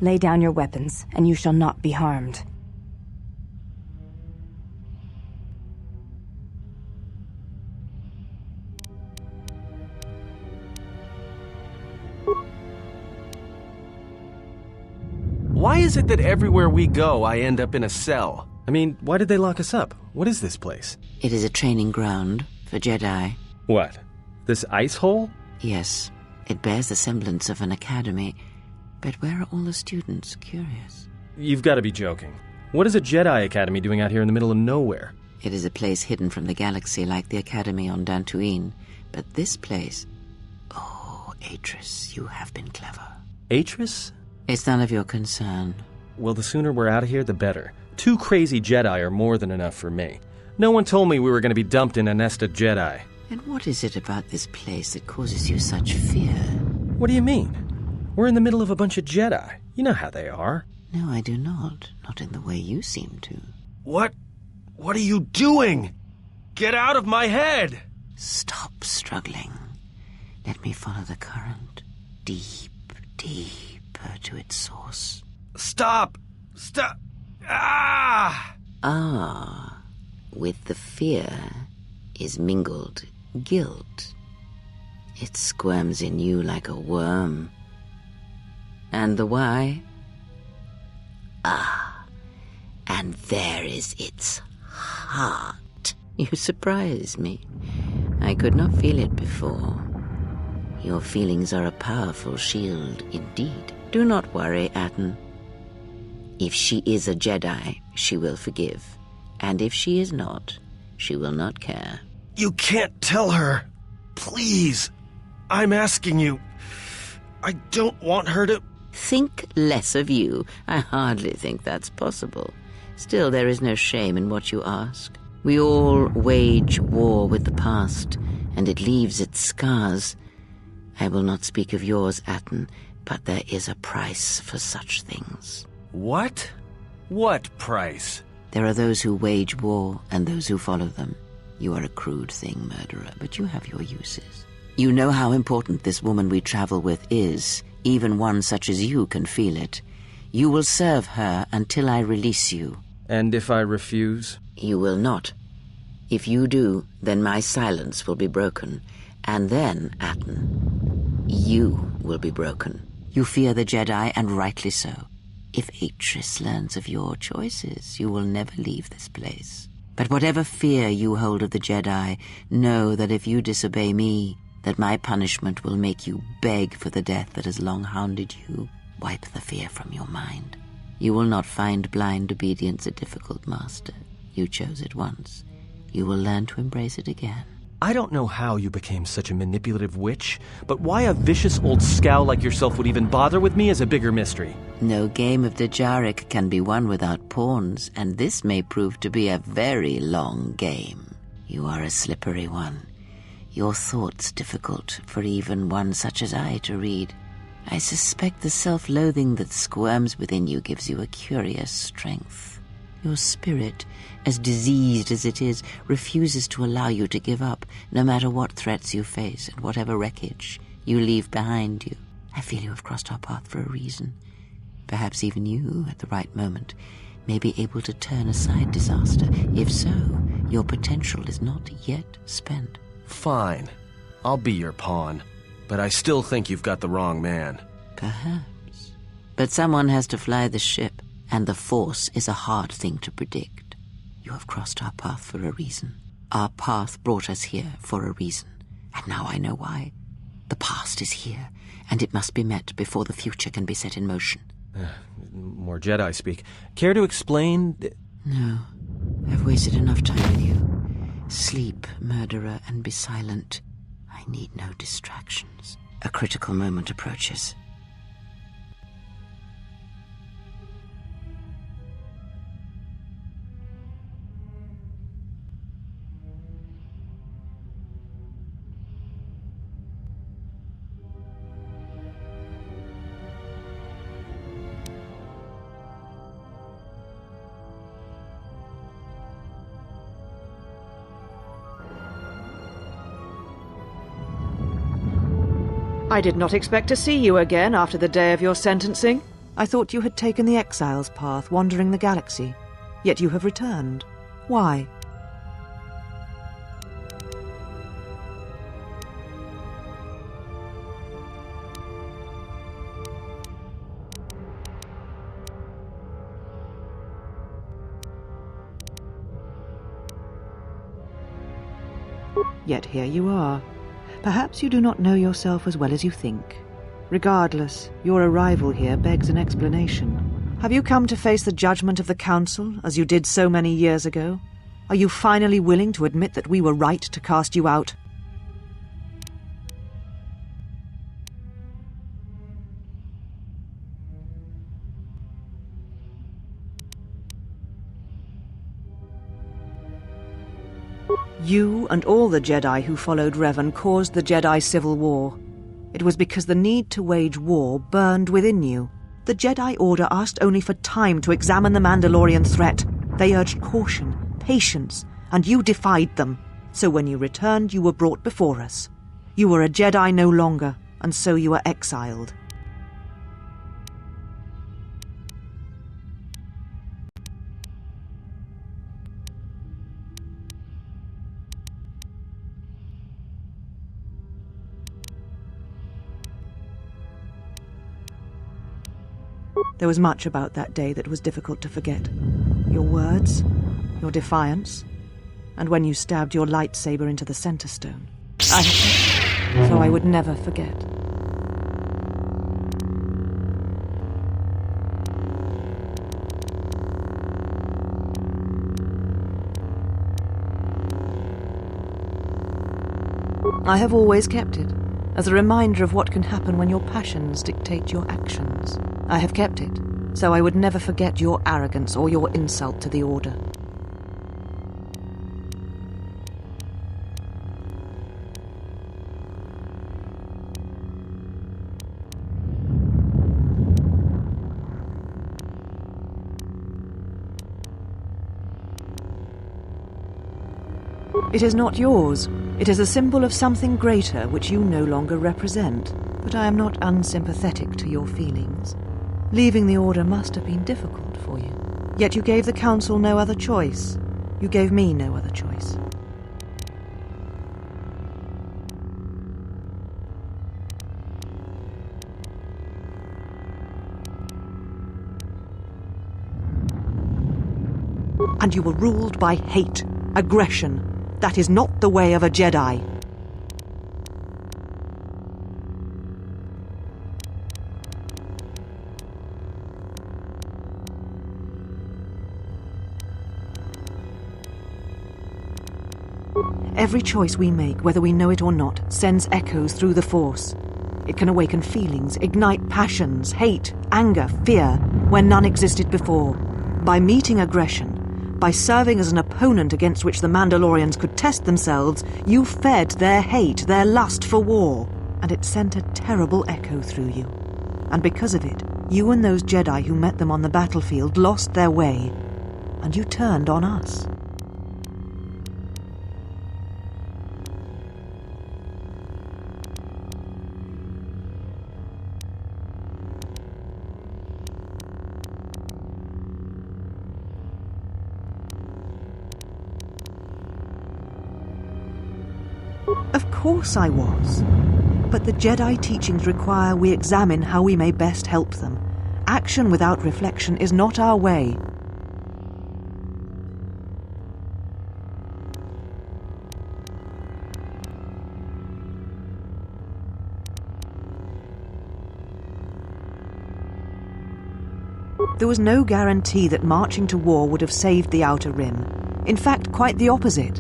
Lay down your weapons, and you shall not be harmed. Why is it that everywhere we go, I end up in a cell? I mean, why did they lock us up? What is this place? It is a training ground for Jedi. What? This ice hole? Yes, it bears the semblance of an academy. But where are all the students? Curious. You've got to be joking. What is a Jedi Academy doing out here in the middle of nowhere? It is a place hidden from the galaxy like the academy on Dantooine. But this place... Oh, Atris, you have been clever. Atris? It's none of your concern. Well, the sooner we're out of here, the better. 2 crazy Jedi are more than enough for me. No one told me we were going to be dumped in a nest of Jedi. And what is it about this place that causes you such fear? What do you mean? We're in the middle of a bunch of Jedi. You know how they are. No, I do not. Not in the way you seem to. What are you doing? Get out of my head! Stop struggling. Let me follow the current. Deep, deeper to its source. Stop! Stop! Ah! Ah, with the fear is mingled guilt. It squirms in you like a worm. And the why? Ah, and there is its heart. You surprise me. I could not feel it before. Your feelings are a powerful shield indeed. Do not worry, Atton. If she is a Jedi, she will forgive. And if she is not, she will not care. You can't tell her. Please. I'm asking you. I don't want her to... Think less of you. I hardly think that's possible. Still, there is no shame in what you ask. We all wage war with the past, and it leaves its scars. I will not speak of yours, Atton, but there is a price for such things. What? What price? There are those who wage war and those who follow them. You are a crude thing, murderer, but you have your uses. You know how important this woman we travel with is. Even one such as you can feel it. You will serve her until I release you. And if I refuse? You will not. If you do, then my silence will be broken. And then, Atton, you will be broken. You fear the Jedi, and rightly so. If Atris learns of your choices, you will never leave this place. But whatever fear you hold of the Jedi, know that if you disobey me, that my punishment will make you beg for the death that has long hounded you. Wipe the fear from your mind. You will not find blind obedience a difficult master. You chose it once. You will learn to embrace it again. I don't know how you became such a manipulative witch, but why a vicious old scow like yourself would even bother with me is a bigger mystery. No game of Djarik can be won without pawns, and this may prove to be a very long game. You are a slippery one. Your thoughts difficult for even one such as I to read. I suspect the self-loathing that squirms within you gives you a curious strength. Your spirit, as diseased as it is, refuses to allow you to give up, no matter what threats you face and whatever wreckage you leave behind you. I feel you have crossed our path for a reason. Perhaps even you, at the right moment, may be able to turn aside disaster. If so, your potential is not yet spent. Fine. I'll be your pawn. But I still think you've got the wrong man. Perhaps. But someone has to fly the ship, and the Force is a hard thing to predict. You have crossed our path for a reason. Our path brought us here for a reason. And now I know why. The past is here, and it must be met before the future can be set in motion. More Jedi speak. Care to explain? No. I've wasted enough time with you. Sleep, murderer, and be silent. I need no distractions. A critical moment approaches. I did not expect to see you again after the day of your sentencing. I thought you had taken the exile's path, wandering the galaxy. Yet you have returned. Why? Yet here you are. Perhaps you do not know yourself as well as you think. Regardless, your arrival here begs an explanation. Have you come to face the judgment of the Council, as you did so many years ago? Are you finally willing to admit that we were right to cast you out? You and all the Jedi who followed Revan caused the Jedi Civil War. It was because the need to wage war burned within you. The Jedi Order asked only for time to examine the Mandalorian threat. They urged caution, patience, and you defied them. So when you returned, you were brought before us. You were a Jedi no longer, and so you were exiled. There was much about that day that was difficult to forget. Your words, your defiance, and when you stabbed your lightsaber into the center stone. I have kept it, so I would never forget. I have always kept it, as a reminder of what can happen when your passions dictate your actions. I have kept it, so I would never forget your arrogance or your insult to the Order. It is not yours. It is a symbol of something greater which you no longer represent. But I am not unsympathetic to your feelings. Leaving the Order must have been difficult for you. Yet you gave the Council no other choice. You gave me no other choice. And you were ruled by hate, aggression. That is not the way of a Jedi. Every choice we make, whether we know it or not, sends echoes through the Force. It can awaken feelings, ignite passions, hate, anger, fear, where none existed before. By meeting aggression, by serving as an opponent against which the Mandalorians could test themselves, you fed their hate, their lust for war, and it sent a terrible echo through you. And because of it, you and those Jedi who met them on the battlefield lost their way, and you turned on us. Of course I was. But the Jedi teachings require we examine how we may best help them. Action without reflection is not our way. There was no guarantee that marching to war would have saved the Outer Rim. In fact, quite the opposite.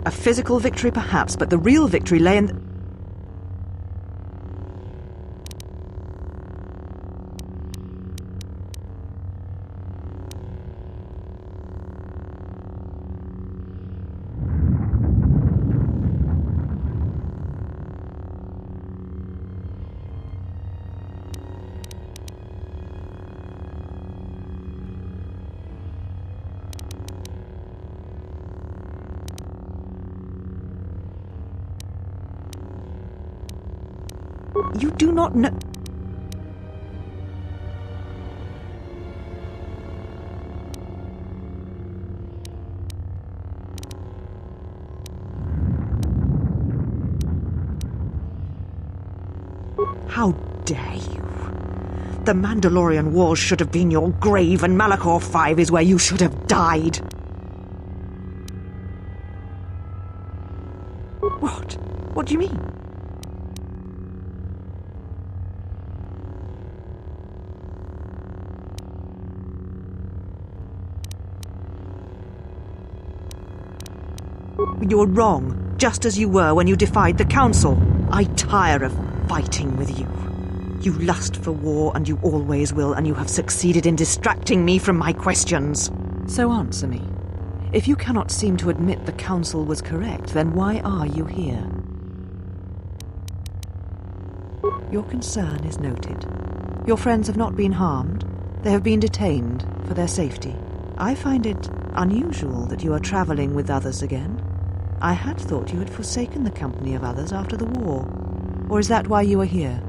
A physical victory perhaps, but the real victory lay in... You do not know... How dare you? The Mandalorian Wars should have been your grave, and Malachor 5 is where you should have died. What? What do you mean? You're wrong, just as you were when you defied the Council. I tire of fighting with you. You lust for war, and you always will, and you have succeeded in distracting me from my questions. So answer me. If you cannot seem to admit the Council was correct, then why are you here? Your concern is noted. Your friends have not been harmed. They have been detained for their safety. I find it unusual that you are traveling with others again. I had thought you had forsaken the company of others after the war. Or is that why you are here?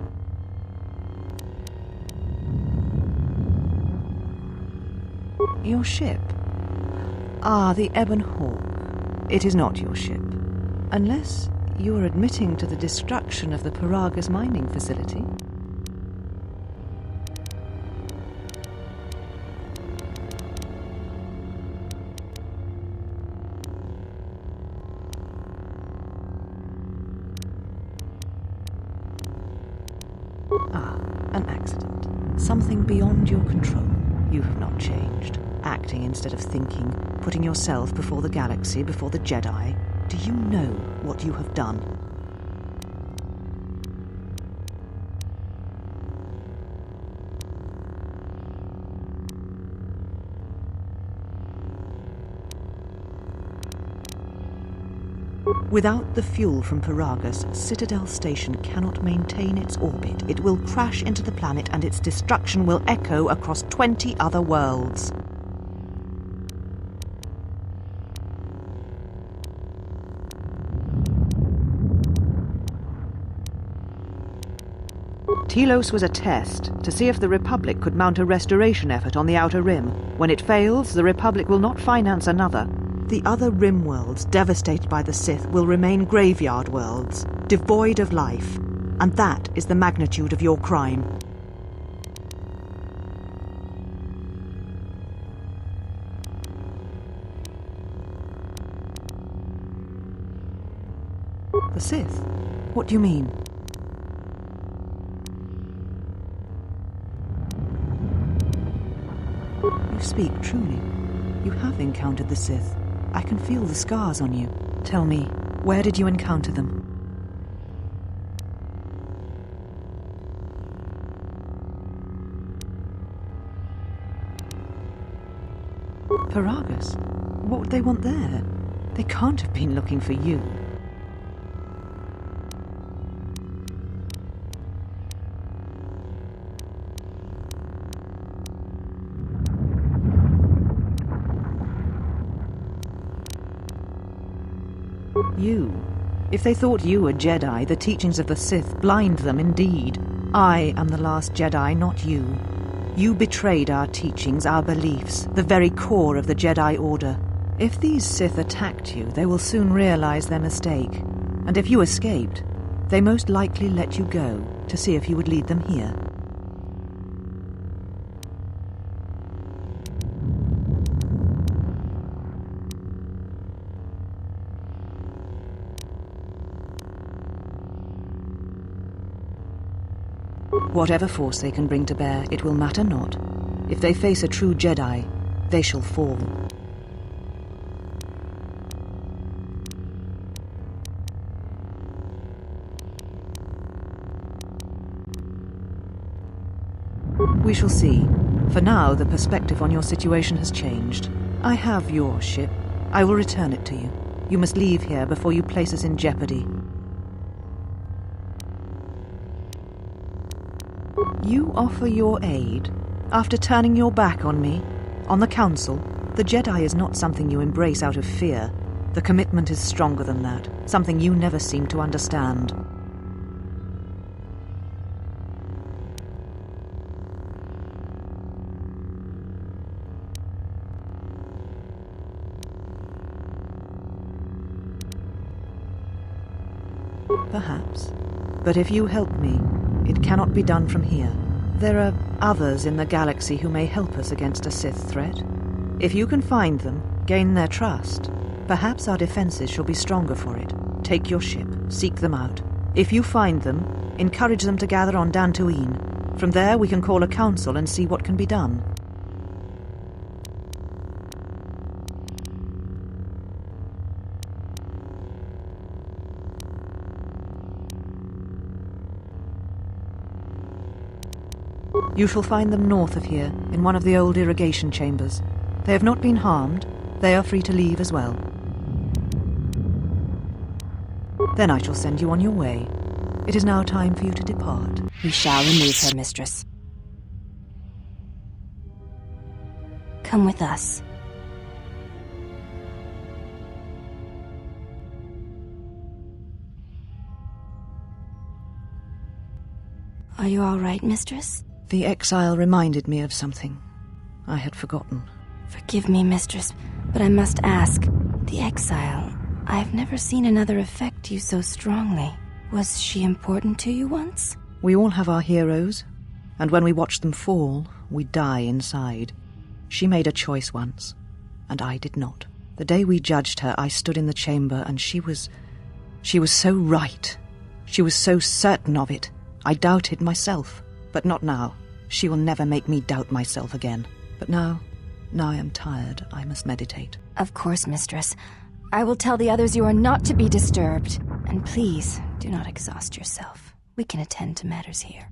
Your ship? Ah, the Ebon Hawk. It is not your ship. Unless you are admitting to the destruction of the Paragus mining facility. An accident. Something beyond your control. You have not changed. Acting instead of thinking, putting yourself before the galaxy, before the Jedi. Do you know what you have done? Without the fuel from Paragus, Citadel Station cannot maintain its orbit. It will crash into the planet, and its destruction will echo across 20 other worlds. Telos was a test to see if the Republic could mount a restoration effort on the Outer Rim. When it fails, the Republic will not finance another. The other Rim worlds, devastated by the Sith, will remain graveyard worlds, devoid of life. And that is the magnitude of your crime. The Sith? What do you mean? You speak truly. You have encountered the Sith. I can feel the scars on you. Tell me, where did you encounter them? Paragus? What would they want there? They can't have been looking for you. You. If they thought you were Jedi, the teachings of the Sith blind them indeed. I am the last Jedi, not you. You betrayed our teachings, our beliefs, the very core of the Jedi Order. If these Sith attacked you, they will soon realize their mistake. And if you escaped, they most likely let you go to see if you would lead them here. Whatever force they can bring to bear, it will matter not. If they face a true Jedi, they shall fall. We shall see. For now, the perspective on your situation has changed. I have your ship. I will return it to you. You must leave here before you place us in jeopardy. You offer your aid after turning your back on me, on the Council. The Jedi is not something you embrace out of fear. The commitment is stronger than that, something you never seem to understand. Perhaps. But if you help me, it cannot be done from here. There are others in the galaxy who may help us against a Sith threat. If you can find them, gain their trust, perhaps our defenses shall be stronger for it. Take your ship, seek them out. If you find them, encourage them to gather on Dantooine. From there we can call a council and see what can be done. You shall find them north of here, in one of the old irrigation chambers. They have not been harmed. They are free to leave as well. Then I shall send you on your way. It is now time for you to depart. We shall remove her, mistress. Come with us. Are you all right, mistress? The exile reminded me of something. I had forgotten. Forgive me, mistress, but I must ask. The exile, I have never seen another affect you so strongly. Was she important to you once? We all have our heroes, and when we watch them fall, we die inside. She made a choice once, and I did not. The day we judged her, I stood in the chamber, and she was so right. She was so certain of it. I doubted myself, but not now. She will never make me doubt myself again. But now I am tired. I must meditate. Of course, mistress. I will tell the others you are not to be disturbed. And please, do not exhaust yourself. We can attend to matters here.